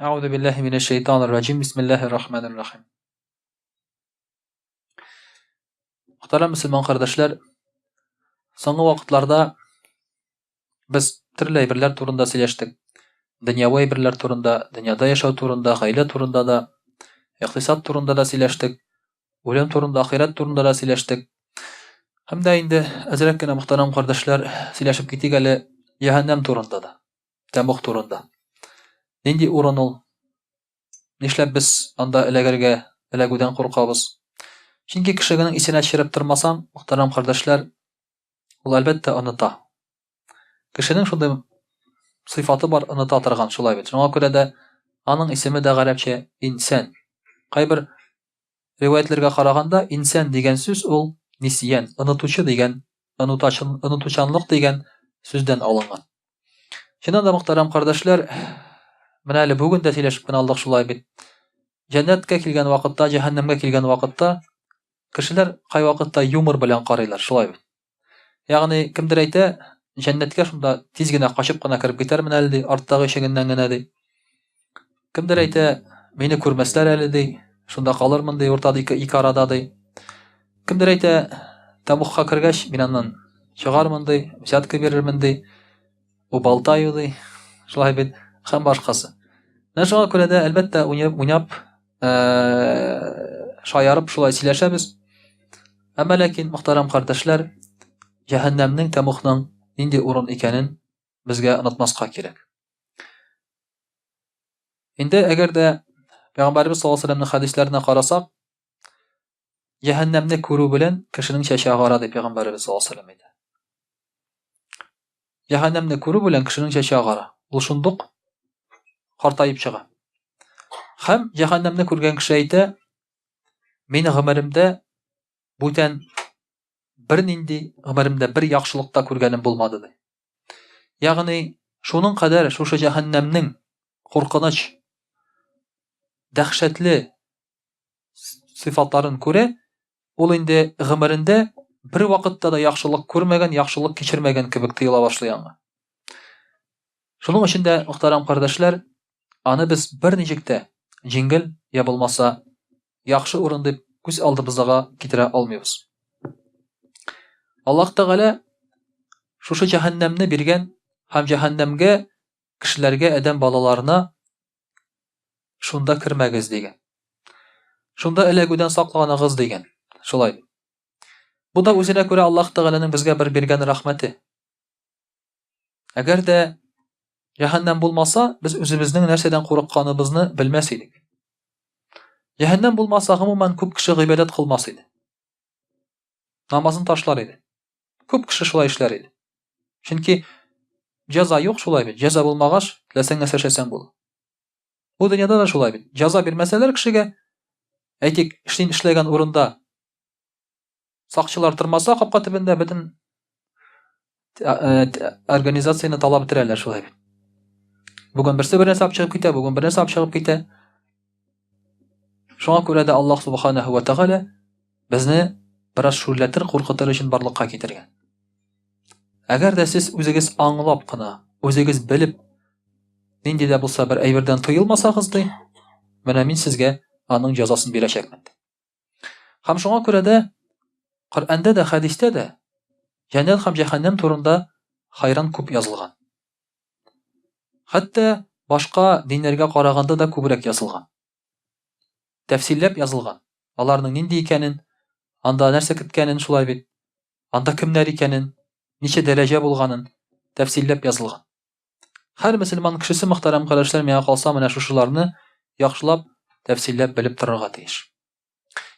Ауду биллахи минеш шейтанир раджим. Бисмиллахир рахманир рахим. Muhtaram Müslüman kardeşler, soңгы вакытларда biz türlü әйберләр турында сөйләштек. Дөньяви әйберләр турында, дөньяда яшәү турында, гаилә турында да, икътисад турында да сөйләштек. Үлем турында, ахират турында да сөйләштек. Һәм дә инде әзрәк кенә мөхтәрәм кардәшләр сөйләшеп китик әле җәһәннәм турында да, тәмух турында. Нинди урын ул? Нишләп без анда эләгергә, эләгүдән куркабыз? Чөнки кешенең исенә төшереп тормасаң, мөхтәрәм кардәшләр, ул әлбәттә оныта. Кешенең шундый сыйфаты бар, оныта торган, шулай бит. Шуңа күрә дә аның исеме дә гарәпчә инсан. Кайбер риваятларга караганда, инсан дигән сүз ул нисьян, онытучы дигән, онытучанлык дигән сүздән алынган. Шуннан да мөхтәрәм кардәшләр, менә әле бүген дә сөйләшеп кенә алдык, шулай бит. Җәннәткә килгән вакытта, җәһәннәмгә килгән вакытта кешеләр кай вакытта юмор белән карыйлар, шулай бит. Ягъни кемдер әйтә, җәннәткә шунда тиз генә качып кына кирип китәрмен әле ди, арттагы ишегеннән генә ди. Кемдер әйтә, мине күрмәсләр әле ди, шунда калырмын ди, уртада ике арада ди. Кемдер әйтә, тәмухка кергәч, мин аннан чыгармын ди, взятка бирермен ди, убалтаю ди, шулай бит, һәм башкасы. Менә шуңа күрә дә әлбәттә уйнап, шаярып шулай сөйләшәбез. Әмма ләкин, мөхтәрәм кардәшләр, җәһәннәмнең, тәмухның нинди урын икәнен безгә онытмаска кирәк. Инде әгәр дә Пәйгамбәрбез саллаллаһу алейһи ва сәлләмнең хәдисләренә карасак, җәһәннәмне күрү белән кешенең чәче агара дип Пәйгамбәрбез саллаллаһу алейһи ва сәлләм әйтә. Җәһәннәмне күрү белән кешенең чәче агара. Ул шундук картаеп чыга. Һәм җәһәннәмне күргән кеше әйтә, мин гомеремдә бүтән бернинди гомеремдә бер яхшылык та күргәнем булмады ди. Ягъни шуның кадәр шушы җәһәннәмнең куркыныч, дәһшәтле сыйфатларын күрә, ул инде гомерендә бер вакытта да яхшылык күрмәгән, яхшылык кичермәгән кебек тоела башлый аңа. Шуның өчен дә, мөхтәрәм кардәшләр, аны без берничек тә җиңел я булмаса яхшы урын дип күз алдыбызга китерә алмыйбыз. Аллаһ Тәгалә шушы җәһәннәмне биргән һәм җәһәннәмгә кешеләргә, адәм балаларына шунда кирмәгез дигән. Шунда эләгүдән сакланыгыз дигән. Шулай. Бу да үзенә күрә Аллаһ Тәгаләнең безгә бер биргән рәхмәте. Әгәр дә җәһәннәм булмаса, без үзебезнең нәрсәдән курыкканыбызны белмәс идек. Җәһәннәм булмаса, гомумән күп кеше гыйбадәт кылмас иде. Намазын ташлар иде. Күп кеше шулай эшләр иде. Чөнки җәза юк, шулай бит. Җәза булмагач, теләсәң нәрсә эшләсәң була. Бу дөньяда да шулай бит. Җәза бирмәсәләр кешегә, әйтик, эшләгән урында сакчылар тормаса, капка төбендә бөтен организацияне талап итәләр, шулай бит. Бүген берсе бер нәрсә чыгып китә, бүген бер нәрсә чыгып китә. Шуңа күрә дә Аллаһ Субханаһу ва Тәгалә безне бераз шүрләтер, куркытыр өчен барлыкка китергән. Әгәр дә сез үзегез аңлап кына, үзегез белеп, нинди дә булса бер әйбердән тыелмасагыз ди, менә мин сезгә аның җәзасын бирәчәкмен. Һәм шуңа күрә дә Коръәндә дә, хәдистә дә җәннәт һәм җәһәннәм турында хайран күп язылган. Хәтта башка диннәргә караганда да күбрәк язылган. Тәфсилләп язылган. Аларның нинди икәнен, анда нәрсә көткәнен, шулай бит. Анда кемнәр икәнен, ничә дәрәҗә булганын тәфсилләп язылган. Һәр мөселман кешесе, мөхтәрәм кардәшләр, миңа калса, менә шушыларны яхшылап, тәфсилләп белеп торырга тиеш.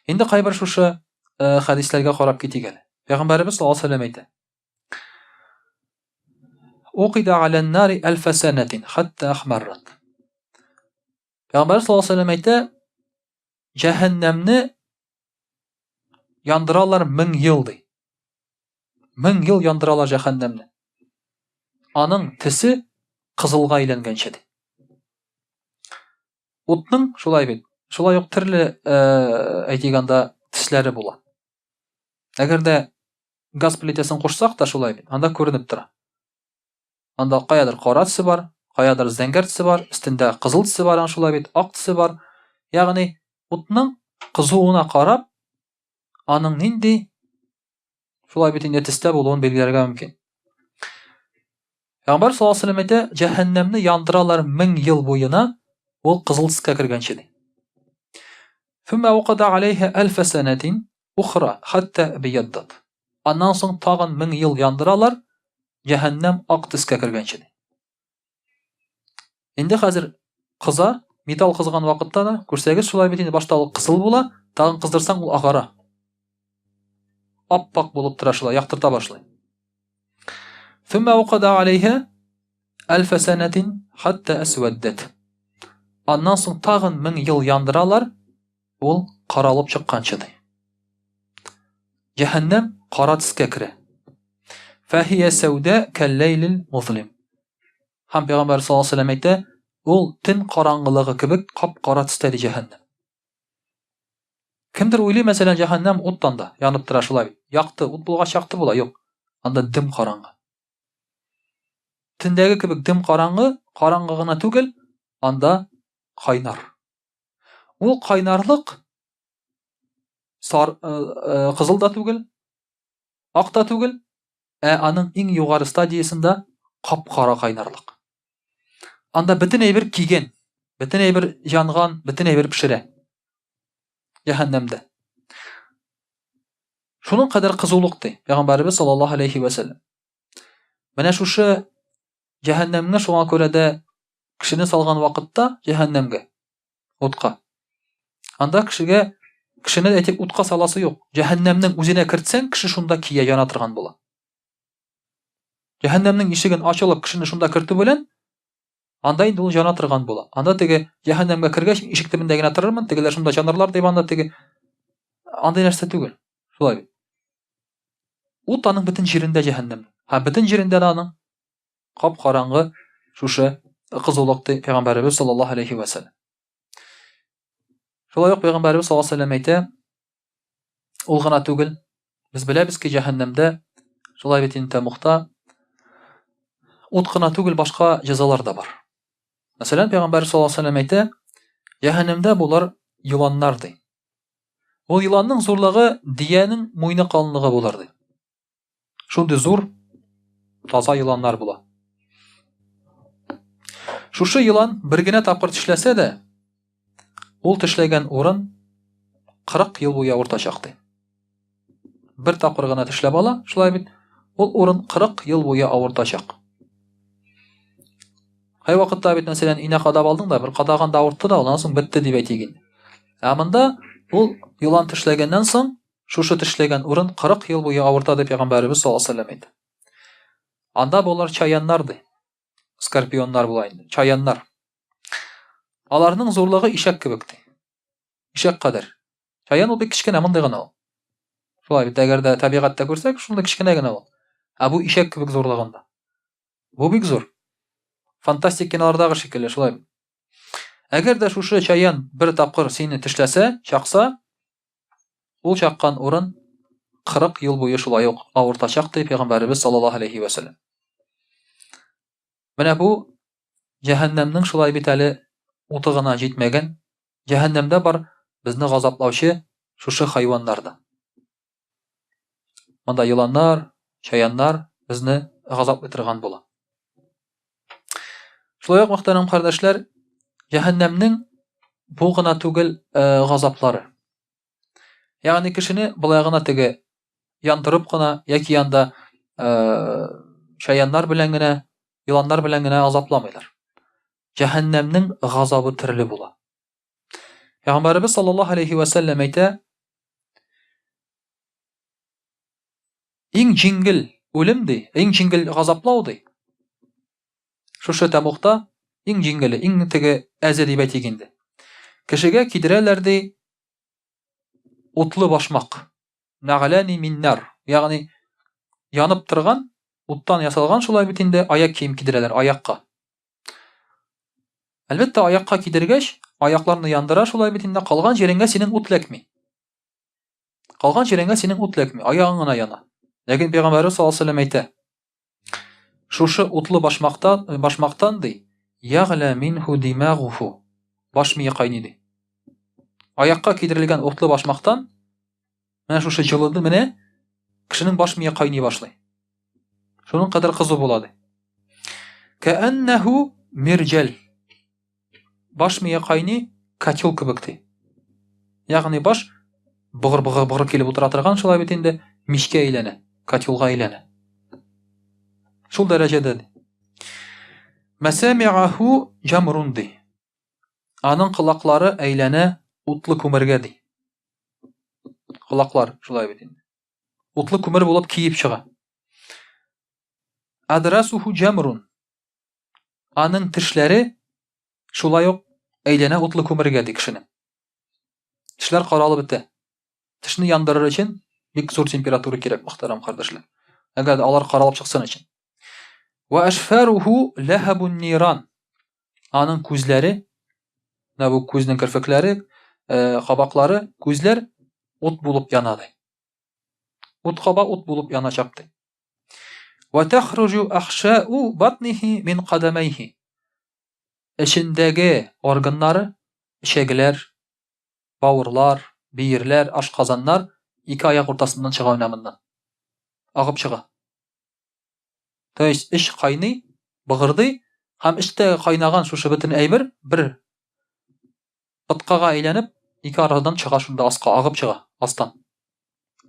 Инде кайбер шушы хәдисләргә карап китик әле. Пәйгамбәрбез саллаллаһу алейһи ва сәлләм әйтә: "Уқида алан нари алф санатин хатта ахмаррат." Пәйгамбәр саллаллаһу алейһи ва сәлләм әйтә, җәһәннәмне яндыралар 1000 ел ди. 1000 ел яндыралар җәһәннәмне. Аның тесе кызылга әйләнгәнчә ди. Утның шулай бит. Шулай ук төрле әйтик анда тесләре була. Әгәр дә газ плитәсен кушсак та шулай бит, анда күренеп тора. Анда каядыр кара төсе бар, каядыр зәңгәр төсе бар, өстендә кызыл төсе бар, шулай бит, ак төсе бар. Ягъни утның кызуына карап, аның нинди шулай бит инде төстә булуын билгеләргә мөмкин. Пәйгамбәр саллаллаһу алейһи ва сәлләм әйтә, җәһәннәмне яндыралар 1000 ел буена, ул кызыл төскә кергәнче ди. ثم وقد عليها 1000 سنة أخرى حتى بيضت. Аннан соң тагын 1000 ел яндыралар, җәһәннәм ак төскә кергәнче ди. Инде хәзер кыза, металл кызган вакытта да күрсәгез шулай бит инде башта ул кызыл була, тагын кыздырсаң ул агара. Аппак булып тора шулай, яктырта башлый. ثم وقد عليها 1000 سنة حتى أسودت. Аннан соң тагын 1000 ел яндыралар, ул каралып чыкканчы ди. Җәһәннәм кара төскә керә. فهي سوداء كالليل المظلم. Һәм Пәйгамбәр саллаллаһу алейһи ва сәлләм әйтә, ул төн караңгылыгы кебек кап-кара төстә ди җәһәннәм. Кемдер уйлый, мәсәлән, җәһәннәм уттан да янып тора шулай бит. Якты, ут булгач якты була, юк. Анда дым караңгы. Төндәге кебек дым караңгы, караңгы гына түгел, анда кайнар. Ул кайнарлык кызыл да түгел, ак та түгел, аның иң югары стадиясында кап-кара кайнарлык. Анда бөтен әйбер киген, бөтен әйбер янган, бөтен әйбер пешерә. Җәһәннәмдә. Шуның кадәр кызулык ди Пәйгамбәрбез саллаллаһу алейһи ва сәлләм. Менә шушы җәһәннәмне шуңа күрә дә кешене салган вакытта җәһәннәмгә, утка. Анда кешене әйтеп утка саласы юк. Җәһәннәмнең үзенә кертсәң, кеше шунда кия яна торган була. Җәһәннәмнең ишеген ачылып кешене шунда кертү белән, анда инде ул яна торган була. Анда теге җәһәннәмгә кергәч, ишек төбендә генә торырмын, тегеләр шунда җанарлар дип анда теге андай нәрсә түгел. Шулай бит. Ут аның бөтен җирендә җәһәннәм. Бөтен җирендә аның кап-караңгы шушы кызулык ди Пәйгамбәрбез саллаллаһу алейһи ва сәлләм. Шулай ук Пәйгамбәрбез саллаллаһу алейһи ва сәлләм әйтә, ул гына түгел, без беләбез ки җәһәннәмдә шулай бит инде мухта ут кына түгел, башка җәзалар да бар. Мәсәлән, Пәйгамбәр саллаллаһу алейһи ва сәлләм әйтә, җәһәннәмдә булар йыланнар ди. Ул йыланның зурлыгы диянең муйны калынлыгы булыр ди. Шундый зур таза йыланнар була. Шушы йылан бер генә тапкыр тешләсә дә, ул тешләгән урын 40 ел буе уртачак ди. Бер тапкыр гына тешләп ала, шулай бит, ул урын 40 ел буе авыртачак. Һәр вакытта бит, мәсәлән, инә кадап алдың да, бер кадаганда авыртты да, аннан соң бетте дип әйтегин. Монда ул йылан тешләгәннән соң, шушы тешләгән урын 40 ел буе авырта дип Пәйгамбәрбез саллаллаһу алейһи ва сәлләм әйтә. Анда булар чаяннар ди. Скорпионнар була инде, чаяннар. Аларның зурлыгы ишәк кебек ди. Ишәк кадәр. Чаян ул бик кичкенә, мондай гына ул. Шулай бит, әгәр дә табигатьтә күрсәк, шундый кичкенә генә ул. Бу ишәк кебек зурлыгында. Бу бик зур. Фантастик кинолардагы шикелле, шулай. Әгәр дә шушы чаян бер тапкыр сине тешләсә, чакса, ул чаккан урын 40 ел буе шулай ук авыртачак ди Пәйгамбәрбез саллаллаһу алейһи ва сәлләм. Менә бу җәһәннәмнең шулай бит әле уты гына җитмәгән, җәһәннәмдә бар безне газаплаучы шушы хайваннар да. Монда йыланнар, чаяннар безне газаплый торган була. Шулай ук, мөхтәрәм кардәшләр, җәһәннәмнең бу гына түгел газаплары. Ягъни кешене булай гына теге яндырып кына яки янда чаяннар белән генә, йыланнар белән генә газапламыйлар. Җәһәннәмнең газабы төрле була. Пәйгамбәрбез саллаллаһу алейһи ва сәлләм әйтә, иң җиңел үлем ди, иң җиңел газаплау ди. Шушы тәмухта иң җиңеле, иң теге әзе дип әйтик инде. Кешегә кидерәләр ди утлы башмак. Нәгъләни мин нар. Ягъни янып торган, уттан ясалган шулай бит инде аяк кием кидерәләр аякка. Әлбәттә, аякка кидергәч, аякларны яндыра шулай бит инде, калган җиреңгә синең ут ләкми. Калган җиреңгә синең ут ләкми, аягың гына яна. Ләкин Пәйгамбәрбез саллаллаһу алейһи ва сәлләм әйтә, шушы утлы башмактан ди, Ягъла минху димагуху. Баш мие кайный ди. Аякка кидерелгән утлы башмактан менә шушы җылыды менә кешенең баш мие кайный башлый. Шуның кадәр кызу була ди. Кааннаху мирҗал. Баш мие кайный котел кебек ди. Ягъни баш быгыр килеп утыра торган шулай бит инде мичкә әйләнә, котелга әйләнә. Шул дәрәҗәдә ди. Масами'аху jamrun ди. Аның кылаклары әйләнә утлы күмергә ди. Кылаклар шулай бит инде. Утлы күмер булып киеп чыга. Адрасуху jamrun. Аның тешләре шулай ук әйләнә утлы күмергә ди кешенең. Тешләр каралып бетә. Тешне яндырыр өчен бик зур температура кирәк, мөхтәрәм кардәшләр. Әгәр алар каралып чыксын өчен. Ва ашфаруху лаhabun ниран. Аның күзләре, бу күзнең керфекләре, кабаклары, күзләр ут булып янады. Ут каба ут булып яначак ди. Ва тахруju ахшa'u batnihi min qadamayhi. Эчендәге органнары, ишәгеләр, бавырлар, биерләр, ашказаннар ике аяк уртасыннан чыга менә. Агып чыга. То есть иш кайный, быгырдый һәм эштә кайнаган шушы бөтен әйбер бер пыткага әйләнеп, ике арадан чыга шунда аска агып чыга, астан.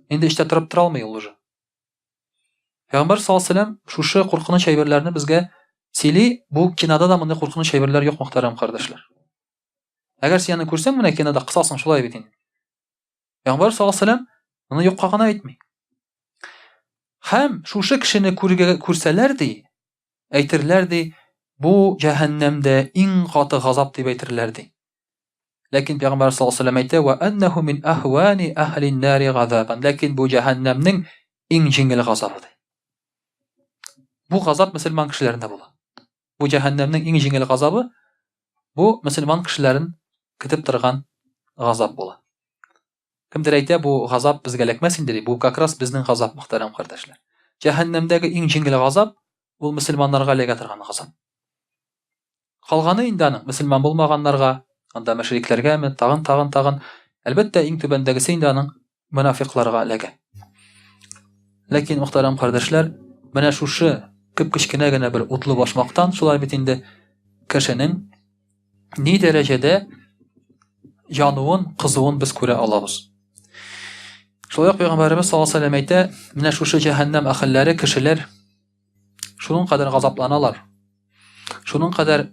Инде эштә торып тора алмый ул уже. Пәйгамбер саллаллаһу алейһи ва саллям шушы куркыныч әйберләрне безгә сөйли, бу кинода да мондый куркыныч әйберләр юк, мөхтәрәм кардәшләр. Әгәр син аны күрсәң, менә кинода кысасың шулай бит инде. Пәйгамбер саллаллаһу алейһи ва саллям моны юкка гына әйтми. Һәм шушы кешене күрсәләр ди, әйтерләр ди, бу җәһәннәмдә иң каты газап дип әйтерләр ди. Ләкин Пәйгамбер саллаллаһу алейһи ва саллям әйтә: "Ва аннаху мин ахвани ахли ан-нари газабан". Ләкин бу җәһәннәмнең иң җиңел газабы ди. Бу газап мөселман кешеләрендә була. Бу җәһәннәмнең иң җиңел газабы бу мөселман кешеләрен көтеп торган газап була. Кемдер әйтә, бу газап безгә эләкмәс инде ди. Бу как раз безнең газап, мөхтәрәм кардәшләр. Җәһәннәмдәге иң җиңел газап ул мөселманнарга эләгә торган газап. Калганы инде аның мөселман булмаганнарга, анда мөшрикләргәме, тагын. Әлбәттә, иң түбәндәгесе инде аның мунафикларга эләгә. Ләкин мөхтәрәм кардәшләр, менә шушы кечкенә генә бер утлы башмактан шулай бит инде кешенең ни дәрәҗәдә януын, кызуын без күрә алабыз. Шулай ук Пәйгамбәрбез саллаллаһу алейһи ва саллям әйтә, менә шушы җәһәннәм әһелләре, кешеләр шуның кадәр газапланалар. Шуның кадәр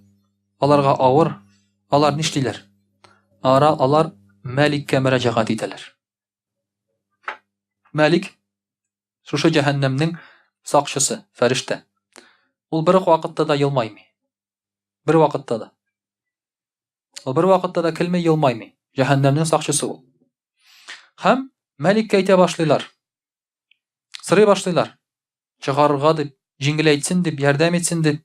аларга авыр, алар нишлиләр? Алар Мәликкә мөрәҗәгать итәләр. Мәлик шушы җәһәннәмнең сакчысы, фәрештә. Ул бер вакытта да елмаймый. Бер вакытта да. Ул бер вакытта да көлмәй, елмаймый. Җәһәннәмнең сакчысы ул. Һәм Мәликкә әйтә башлыйлар. Сырый башлыйлар. Чыгарырга дип, җиңеләйтсен дип, ярдәм итсен дип.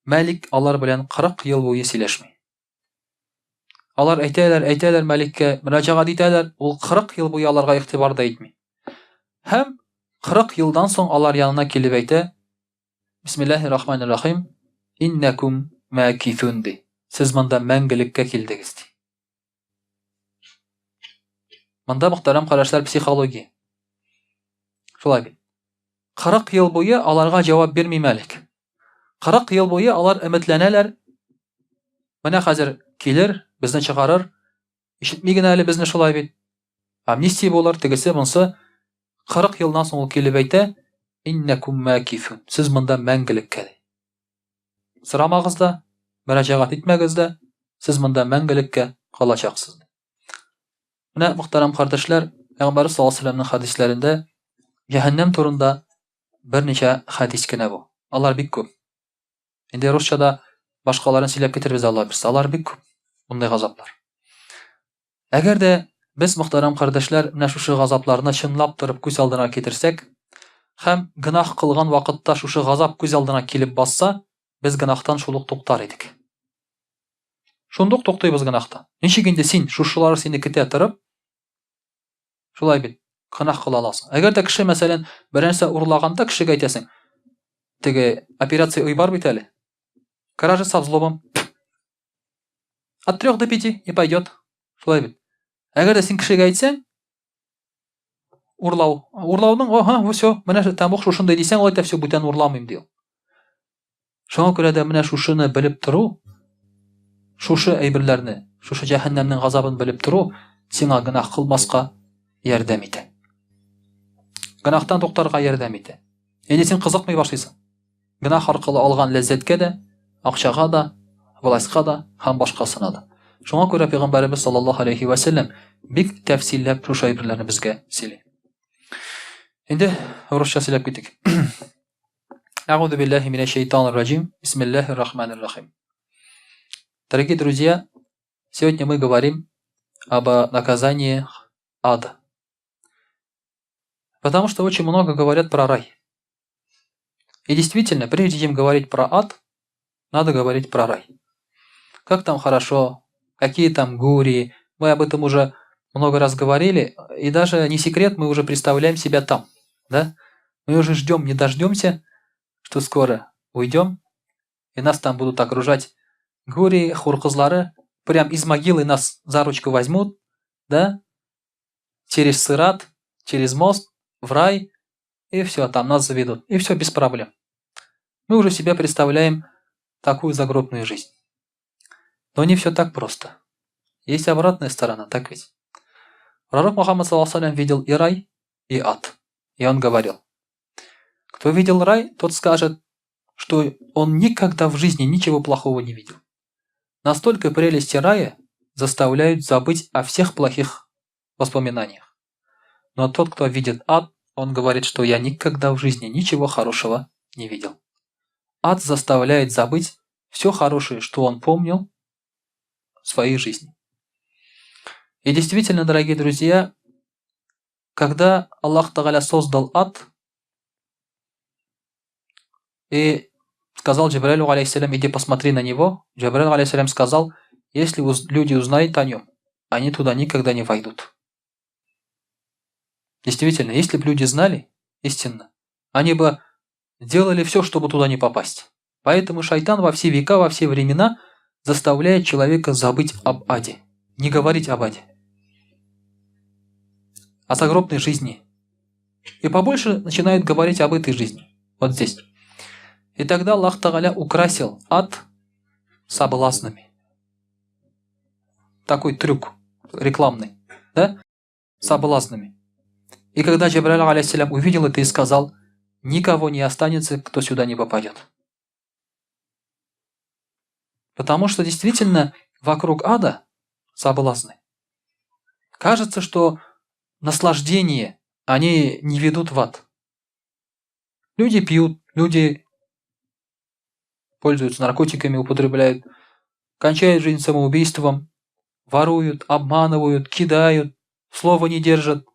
Мәлик алар белән 40 ел буе сөйләшми. Алар әйтәләр Мәликкә, мөрәҗәгать итәләр, ул 40 ел буе аларга игътибар да итми. Һәм 40 елдан соң алар янына килеп әйтә: Бисмиллаһир-рахманир-рахим, иннакум макифун ди. Сез монда мәңгелеккә килдегез ди. Монда мөхтәрәм кардәшләр психология. Шулай бит. 40 ел буе аларга җавап бирми Мәлик. 40 ел буе алар өметләнәләр. Менә хәзер килер, безне чыгарыр. Ишетми генә әле безне шулай бит. Амнистия булыр, тегесе монсы 40 елдан соң ул килеп әйтә: иннакум макифун. Сез монда мәңгелеккә ди. Сорамагыз да, мөрәҗәгать итмәгез дә, сез монда мәңгелеккә калачаксыз. Менә мөхтәрәм кардәшләр, Пәйгамбер саллаллаһу алейһи ва саллямның хадисләрендә җәһәннәм турында берничә хадис кенә бу. Алар бик күп. Инде русчада башкаларын сөйләп китербез, Алла бирсә, алар бик күп. Бундай газаплар. Әгәр дә без мөхтәрәм кардәшләр менә шушы газапларны чынлап торып күз алдына китерсәк, һәм гынах кылган вакытта шушы газап күз алдына килеп басса, без гынахтан шулык туктар идек. Шундук туктыйбыз гынахтан. Ничек инде син шушылар сине көтә торып, шулай бит, гынах кыла аласың. Әгәр дә кеше, мәсәлән, берәрсә урлаганда кешегә әйтәсең, теге операция уй бар бит әле. Кражи со взломом. От 3 до 5 и пойдет. Шулай бит. Әгәр дә син кешегә әйтсәң, урлау. Урлауның, все, менә тамук шушындай дисәң, ул әйтә, все, бүтән урламыйм ди ул. Шуңа күрә дә менә шушыны белеп тору, шушы әйберләрне, шушы җәһәннәмнең газабын белеп тору, сиңа гынах кылмаска ярдәм итә. Гынахтан туктарга ярдәм итә. Инде син кызыкмый башлыйсың. Гынах аркылы алган ләззәткә дә, акчага да, властька да һәм башкасына да. Шуңа күрә Пәйгамбәрбез саллаллаһу алейхи ва саллям бик тәфсилләп шушы әйберләрне безгә сөйли. Инде русча сөйләп китик. А'удhu billahi минаш шайтанир раджим. Бисмиллахир рахманир рахим. Дорогие друзья, сегодня мы говорим об наказании ада. Потому что очень много говорят про рай. И действительно, прежде чем говорить про ад, надо говорить про рай. Как там хорошо, какие там гурии. Мы об этом уже много раз говорили, и даже не секрет, мы уже представляем себя там. Да? Мы уже ждем, не дождемся, что скоро уйдем, и нас там будут окружать гурии, хуркызлары, прям из могилы нас за ручку возьмут, да? Через сырат, через мост, в рай, и все, там нас заведут. И все без проблем. Мы уже себе представляем такую загробную жизнь. Но не все так просто. Есть обратная сторона, так ведь? Пророк Мухаммад саллаллаху алейхи видел и рай, и ад. И он говорил: кто видел рай, тот скажет, что он никогда в жизни ничего плохого не видел. Настолько прелести рая заставляют забыть о всех плохих воспоминаниях. Но тот, кто видит ад, он говорит, что я никогда в жизни ничего хорошего не видел. Ад заставляет забыть все хорошее, что он помнил в своей жизни. И действительно, дорогие друзья, когда Аллах Тааля создал ад и сказал Джибраилю алейхиссалям: иди посмотри на него, Джибраиль алейхиссалям сказал: если люди узнают о нем, они туда никогда не войдут. Действительно, если бы люди знали истинно, они бы делали все, чтобы туда не попасть. Поэтому шайтан во все века, во все времена заставляет человека забыть об аде, не говорить об аде, о загробной жизни. И побольше начинает говорить об этой жизни. Вот здесь. И тогда Аллах Тааля украсил ад соблазнами. Такой трюк рекламный, да? Соблазнами. И когда Джибраиль алейхиссалям увидел это и сказал: никого не останется, кто сюда не попадет. Потому что действительно вокруг ада соблазны. Кажется, что наслаждение они не ведут в ад. Люди пьют, люди пользуются наркотиками, употребляют, кончают жизнь самоубийством, воруют, обманывают, кидают, слова не держат.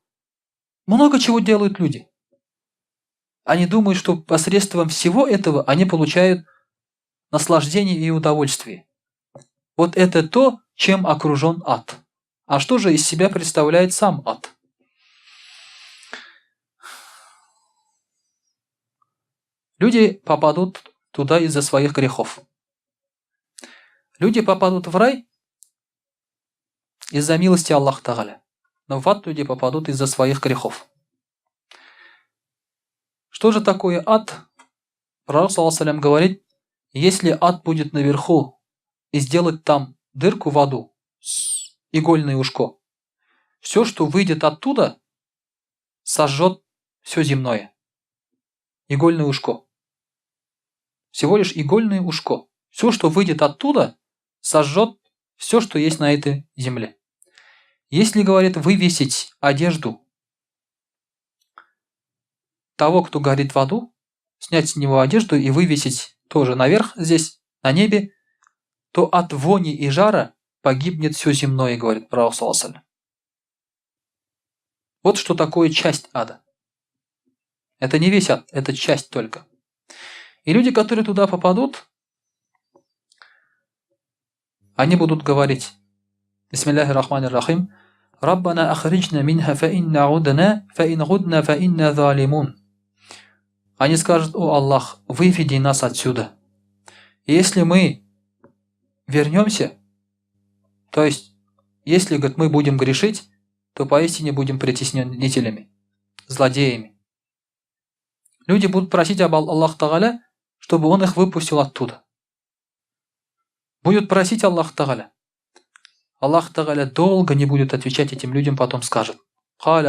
Много чего делают люди. Они думают, что посредством всего этого они получают наслаждение и удовольствие. Вот это то, чем окружен ад. А что же из себя представляет сам ад? Люди попадут туда из-за своих грехов. Люди попадут в рай из-за милости Аллаха Тааля. Но в ад люди попадут из-за своих грехов. Что же такое ад? Пророк саллаллаху алейхи ва саллям говорит: если ад будет наверху и сделать там дырку в аду, игольное ушко, все, что выйдет оттуда, сожжет все земное. Игольное ушко. Всего лишь игольное ушко. Все, что выйдет оттуда, сожжет все, что есть на этой земле. Если, говорит, вывесить одежду того, кто горит в аду, снять с него одежду и вывесить тоже наверх здесь, на небе, то от вони и жара погибнет все земное, говорит пророк саллаллаху алейхи ва саллям. Вот что такое часть ада. Это не весь ад, это часть только. И люди, которые туда попадут, они будут говорить: бисмиллахир рахманир рахим, Раббана ахриджна минха фа инна гудна фа инна залимун. Они скажут: о Аллах, выведи нас отсюда. И если мы вернемся, то есть, если, говорит, мы будем грешить, то поистине будем притеснителями, злодеями. Люди будут просить об Аллах Тааля, чтобы Он их выпустил оттуда. Будут просить Аллах Тааля. Аллах Тааля долго не будет отвечать этим людям, потом скажет: Он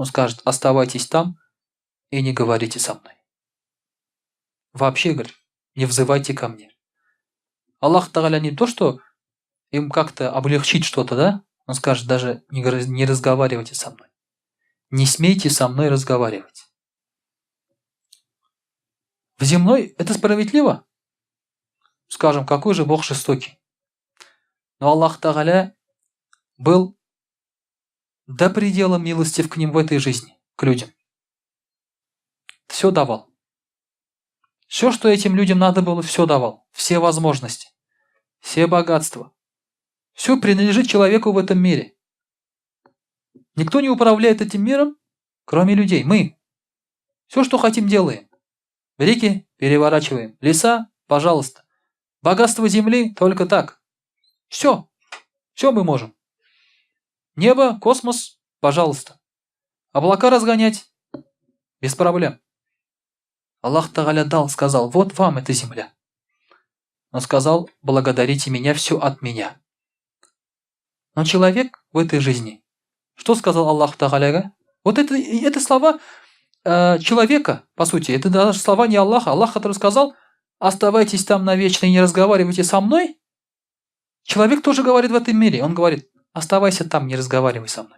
скажет: оставайтесь там и не говорите со мной. Вообще, говорит, не взывайте ко мне. Аллах Тааля не то, что им как-то облегчить что-то, да? Он скажет: даже не разговаривайте со мной. Не смейте со мной разговаривать. В земной это справедливо? Скажем, какой же Бог жестокий. Но Аллах Тааля был до предела милостив к ним в этой жизни, к людям. Все давал. Все, что этим людям надо было, все давал. Все возможности, все богатства. Все принадлежит человеку в этом мире. Никто не управляет этим миром, кроме людей. Мы. Все, что хотим, делаем. Реки переворачиваем. Леса, пожалуйста. Богатство земли только так. Все. Все мы можем. Небо, космос, пожалуйста. Облака разгонять без проблем. Аллах Тааля дал, сказал: вот вам эта земля. Он сказал: благодарите меня, все от меня. Но человек в этой жизни, что сказал Аллах Тааля? Вот это слова человека, по сути. Это даже слова не Аллаха. Аллах, который сказал: оставайтесь там навечно и не разговаривайте со мной. Человек тоже говорит в этом мире. Он говорит: оставайся там, не разговаривай со мной.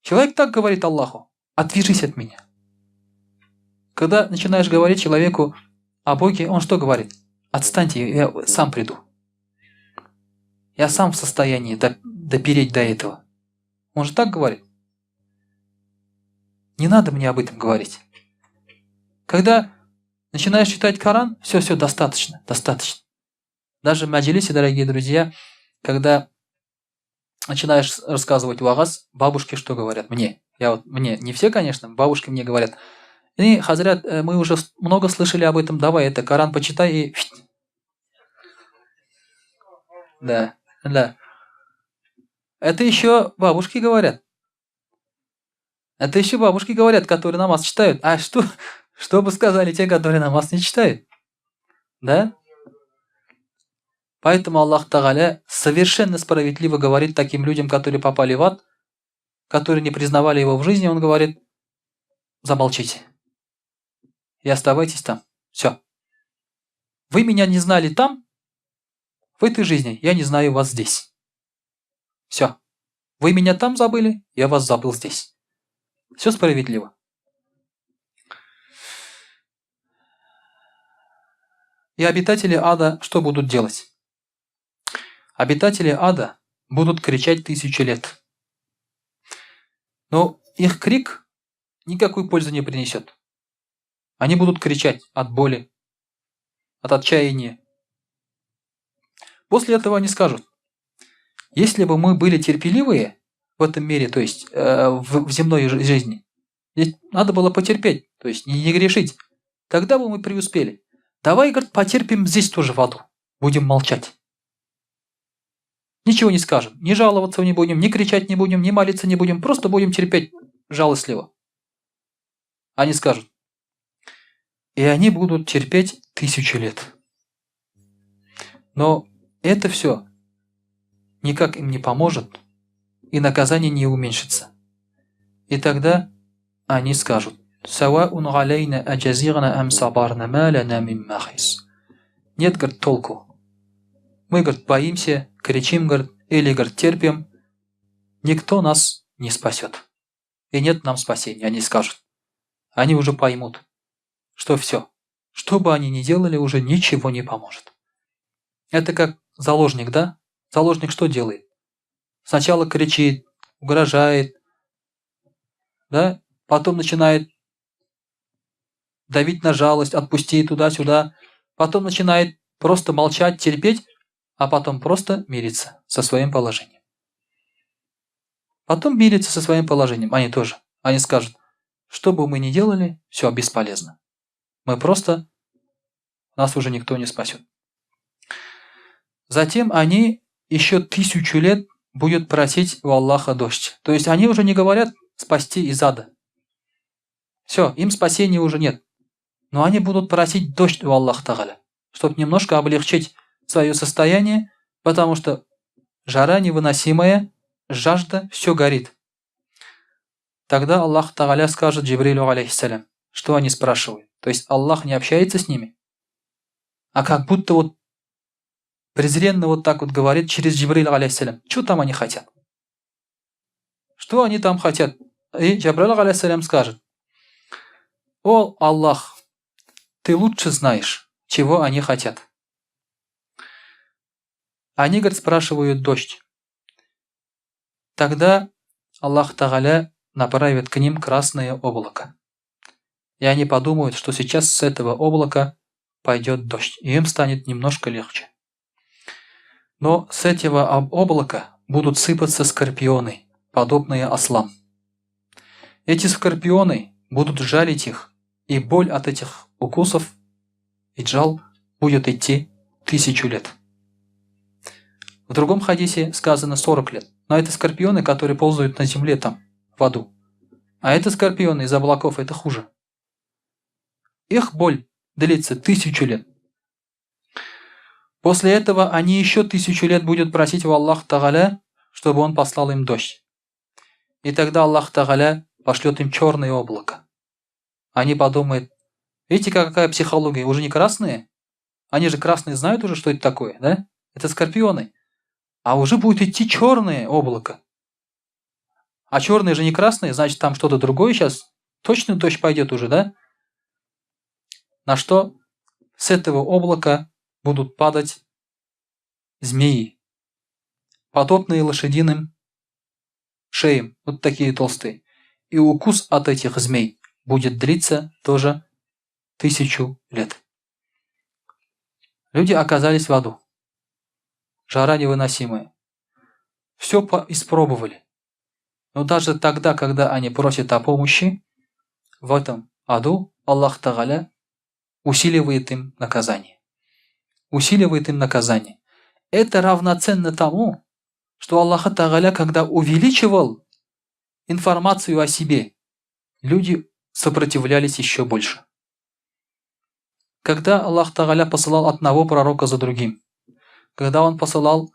Человек так говорит Аллаху: отвяжись от меня. Когда начинаешь говорить человеку о Боге, он что говорит? Отстаньте, я сам приду. Я сам в состоянии допереть до этого. Он же так говорит. Не надо мне об этом говорить. Когда начинаешь читать Коран, все, достаточно, достаточно. Даже в маджлисе, дорогие друзья, когда начинаешь рассказывать вагаз, бабушки что говорят? Мне, не все, конечно, бабушки мне говорят: и, хазрят, мы уже много слышали об этом, давай это, Коран почитай и... Да. Это еще бабушки говорят. Это еще бабушки говорят, которые намаз читают. А что бы сказали те, которые намаз не читают? Да? Поэтому Аллах Тааля совершенно справедливо говорит таким людям, которые попали в ад, которые не признавали его в жизни, он говорит: замолчите. И оставайтесь там. Все. Вы меня не знали там, в этой жизни, я не знаю вас здесь. Все. Вы меня там забыли, я вас забыл здесь. Все справедливо. И обитатели ада что будут делать? Обитатели ада будут кричать 1000 лет. Но их крик никакой пользы не принесет. Они будут кричать от боли, от отчаяния. После этого они скажут: если бы мы были терпеливые в этом мире, то есть в земной жизни, здесь надо было потерпеть, то есть не грешить, тогда бы мы преуспели. Давай, говорит, потерпим здесь тоже в аду. Будем молчать. Ничего не скажем, ни жаловаться не будем, ни кричать не будем, ни молиться не будем, просто будем терпеть жалостливо. Они скажут. И они будут терпеть 1000 лет. Но это все никак им не поможет, и наказание не уменьшится. И тогда они скажут: нет, говорит, толку. Мы, говорит, боимся, кричим, говорит, или, говорит, терпим. Никто нас не спасет. И нет нам спасения, они скажут. Они уже поймут, что все, что бы они ни делали, уже ничего не поможет. Это как заложник, да? Заложник что делает? Сначала кричит, угрожает, да? Потом начинает давить на жалость, отпусти туда-сюда. Потом начинает просто молчать, терпеть, а потом просто мириться со своим положением. Потом мириться со своим положением, они тоже. Они скажут: что бы мы ни делали, все бесполезно. Нас уже никто не спасет. Затем они еще 1000 лет будут просить у Аллаха дождь. То есть они уже не говорят спасти из ада. Все, им спасения уже нет. Но они будут просить дождь у Аллаха Тааля, чтобы немножко облегчить свое состояние, потому что жара невыносимая, жажда, все горит. Тогда Аллах Тааля скажет Джибрилю алейхиссалям, что они спрашивают. То есть Аллах не общается с ними, а как будто вот презренно вот так вот говорит через Джибриля алейхиссалям. Что там они хотят? Что они там хотят? И Джибриль алейхиссалям скажет: о Аллах, ты лучше знаешь, чего они хотят. Они, говорит, спрашивают дождь. Тогда Аллах Тааля направит к ним красное облако. И они подумают, что сейчас с этого облака пойдет дождь, и им станет немножко легче. Но с этого облака будут сыпаться скорпионы, подобные ослам. Эти скорпионы будут жалить их, и боль от этих укусов и джал будет идти 1000 лет. В другом хадисе сказано 40 лет. Но это скорпионы, которые ползают на земле там, в аду. А это скорпионы из облаков, это хуже. Их боль длится 1000 лет. После этого они еще 1000 лет будут просить у Аллаха Тааля, чтобы он послал им дождь. И тогда Аллах Тааля пошлет им черное облако. Они подумают: видите, какая психология, уже не красные? Они же красные знают уже, что это такое, да? Это скорпионы. А уже будет идти черное облако. А черные же не красные, значит там что-то другое сейчас. Точно дождь пойдет уже, да? На что с этого облака будут падать змеи, подобные лошадиным шеям, вот такие толстые. И укус от этих змей будет длиться тоже 1000 лет. Люди оказались в аду. Жара невыносимая. Все испробовали. Но даже тогда, когда они просят о помощи, в этом аду Аллах Тааля усиливает им наказание. Усиливает им наказание. Это равноценно тому, что Аллах Тааля, когда увеличивал информацию о себе, люди сопротивлялись еще больше. Когда Аллах Тааля посылал одного пророка за другим, когда Он посылал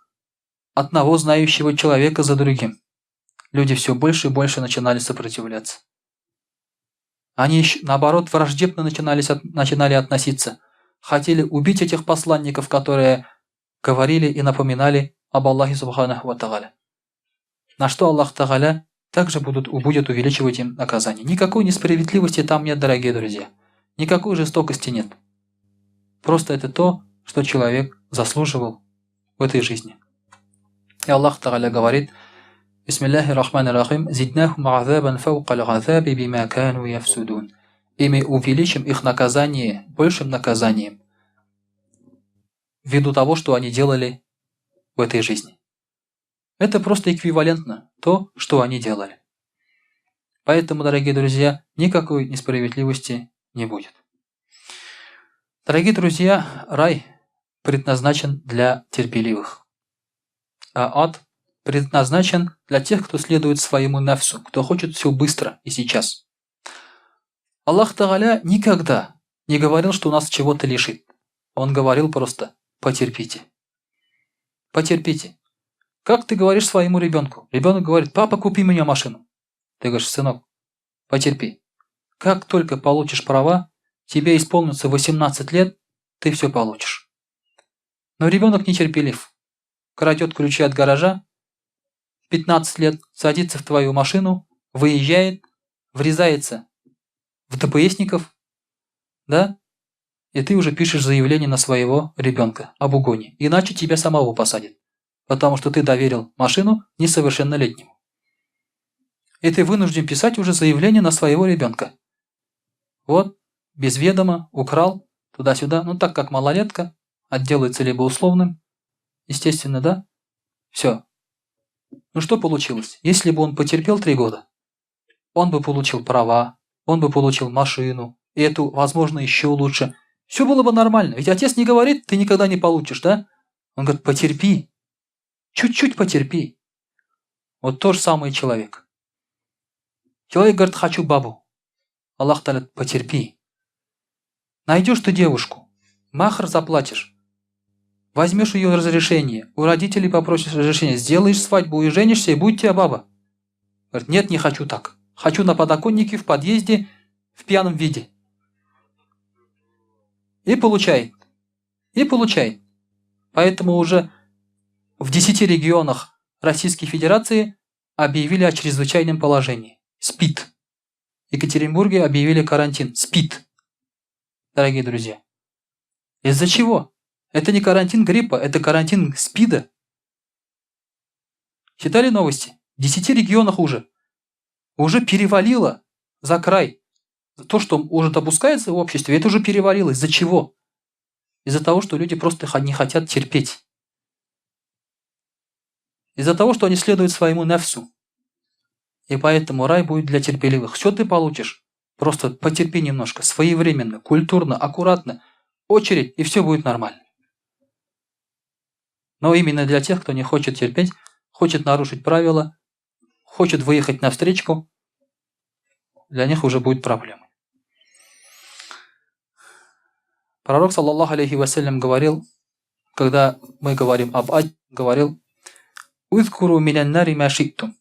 одного знающего человека за другим, люди все больше и больше начинали сопротивляться. Они, наоборот, враждебно начинали относиться. Хотели убить этих посланников, которые говорили и напоминали об Аллахе Субханаху ва Тааля. На что Аллах Тааля также будет увеличивать им наказание. Никакой несправедливости там нет, дорогие друзья. Никакой жестокости нет. Просто это то, что человек заслуживал в этой жизни. И Аллах Тааля говорит: Бисмиллахи рахмани рахим, зиднахум азабан фаука л-азаби бима кану яфсудун. И мы увеличим их наказание большим наказанием ввиду того, что они делали в этой жизни. Это просто эквивалентно то, что они делали. Поэтому, дорогие друзья, никакой несправедливости не будет. Дорогие друзья, рай предназначен для терпеливых, а ад предназначен для тех, кто следует своему нафсу, кто хочет все быстро и сейчас. Аллах Тааля никогда не говорил, что нас чего-то лишит. Он говорил просто: потерпите. Потерпите. Как ты говоришь своему ребенку? Ребенок говорит: папа, купи мне машину. Ты говоришь: сынок, потерпи. Как только получишь права, тебе исполнится 18 лет, ты все получишь. Но ребенок нетерпелив. Крадет ключи от гаража, 15 лет садится в твою машину, выезжает, врезается в ДПСников, да? И ты уже пишешь заявление на своего ребенка об угоне. Иначе тебя самого посадят. Потому что ты доверил машину несовершеннолетнему. И ты вынужден писать уже заявление на своего ребенка. Вот, без ведома, украл, туда-сюда. Ну так как малолетка, отделается либо условным, естественно, да? Все. Ну что получилось? Если бы он потерпел 3 года, он бы получил права, он бы получил машину, эту, возможно, еще лучше. Все было бы нормально. Ведь отец не говорит, ты никогда не получишь, да? Он говорит, потерпи, чуть-чуть потерпи. Вот то же самое человек. Человек говорит, хочу бабу. Аллах говорит, потерпи. Найдешь ты девушку, махр заплатишь, возьмешь ее разрешение, у родителей попросишь разрешения, сделаешь свадьбу и женишься, и будет у тебя баба. Говорит, нет, не хочу так. Хочу на подоконнике, в подъезде, в пьяном виде. И получает. И получает. Поэтому уже в 10 регионах Российской Федерации объявили о чрезвычайном положении. СПИД. В Екатеринбурге объявили карантин. СПИД. Дорогие друзья. Из-за чего? Это не карантин гриппа, это карантин СПИДа. Читали новости? В 10 регионах уже перевалило за край. То, что уже допускается в обществе, это уже перевалило. Из-за чего? Из-за того, что люди просто не хотят терпеть. Из-за того, что они следуют своему нафсу. И поэтому рай будет для терпеливых. Все ты получишь. Просто потерпи немножко, своевременно, культурно, аккуратно, очередь, и все будет нормально. Но именно для тех, кто не хочет терпеть, хочет нарушить правила, хочет выехать навстречу, для них уже будет проблема. Пророк, саллаллаху алейхи вассалям, говорил, когда мы говорим об аде, говорил, «Узкуру минан нари ма ши'тум».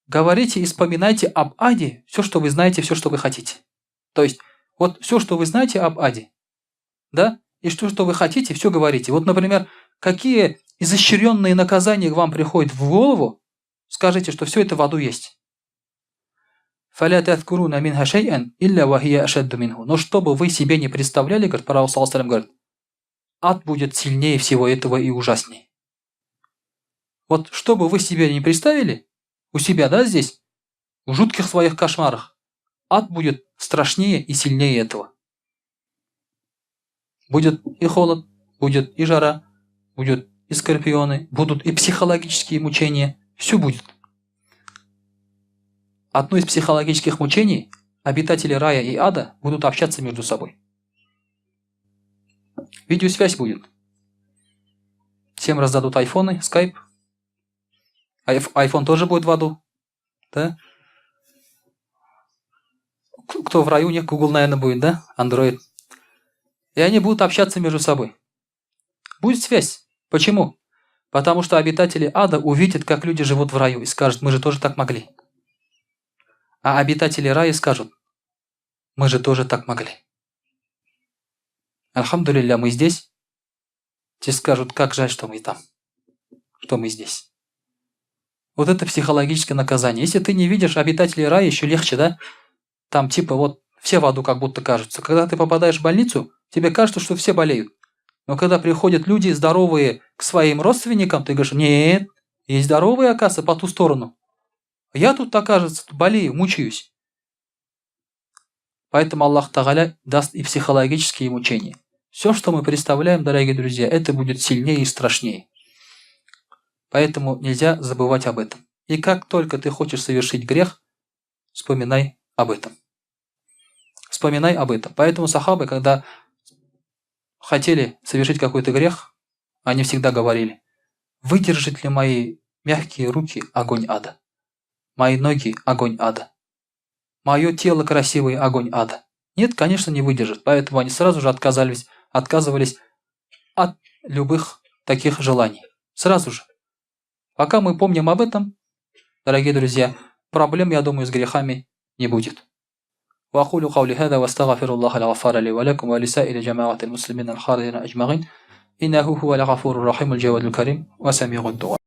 Говорите и вспоминайте об аде все, что вы знаете, все, что вы хотите. То есть, вот все, что вы знаете об аде, да, и что вы хотите, все говорите. Вот, например, какие изощренные наказания к вам приходят в голову, скажите, что все это в аду есть. «Фаля тадкуруна минха шай'ан илля ва хия ашадду минху». Но чтобы вы себе не представляли, говорит пророк, саллаллаху алейхи ва саллям, говорит, ад будет сильнее всего этого и ужаснее. Вот чтобы вы себе не представили, у себя, да, здесь, в жутких своих кошмарах, ад будет страшнее и сильнее этого. Будет и холод, будет и жара, будет и скорпионы, будут и психологические мучения, все будет. Одно из психологических мучений – обитатели рая и ада будут общаться между собой. Видеосвязь будет. Всем раздадут айфоны, скайп. Айфон тоже будет в аду. Да? Кто в раю, Google, наверное, будет, да? Android. И они будут общаться между собой. Будет связь. Почему? Потому что обитатели ада увидят, как люди живут в раю, и скажут, мы же тоже так могли. А обитатели рая скажут, мы же тоже так могли. Альхамдулилля, мы здесь. Те скажут, как жаль, что мы там. Что мы здесь. Вот это психологическое наказание. Если ты не видишь обитателей рая, еще легче, да? Там типа вот все в аду как будто кажутся. Когда ты попадаешь в больницу, тебе кажется, что все болеют. Но когда приходят люди здоровые к своим родственникам, ты говоришь, нет, есть здоровые, оказывается, по ту сторону. Я тут, окажется, болею, мучаюсь. Поэтому Аллах Тааля даст и психологические мучения. Все, что мы представляем, дорогие друзья, это будет сильнее и страшнее. Поэтому нельзя забывать об этом. И как только ты хочешь совершить грех, вспоминай об этом. Вспоминай об этом. Поэтому сахабы, когда хотели совершить какой-то грех, они всегда говорили, выдержат ли мои мягкие руки огонь ада? Мои ноги – огонь ада? Мое тело красивый – огонь ада? Нет, конечно, не выдержит. Поэтому они сразу же отказывались от любых таких желаний. Сразу же. Пока мы помним об этом, дорогие друзья, проблем, я думаю, с грехами не будет. وأقول قولي هذا واستغفر الله الغفار لي ولكم ولسائر جماعة المسلمين الحاضرين أجمعين إنه هو الغفور الرحيم الجواد الكريم وسميع الدعاء.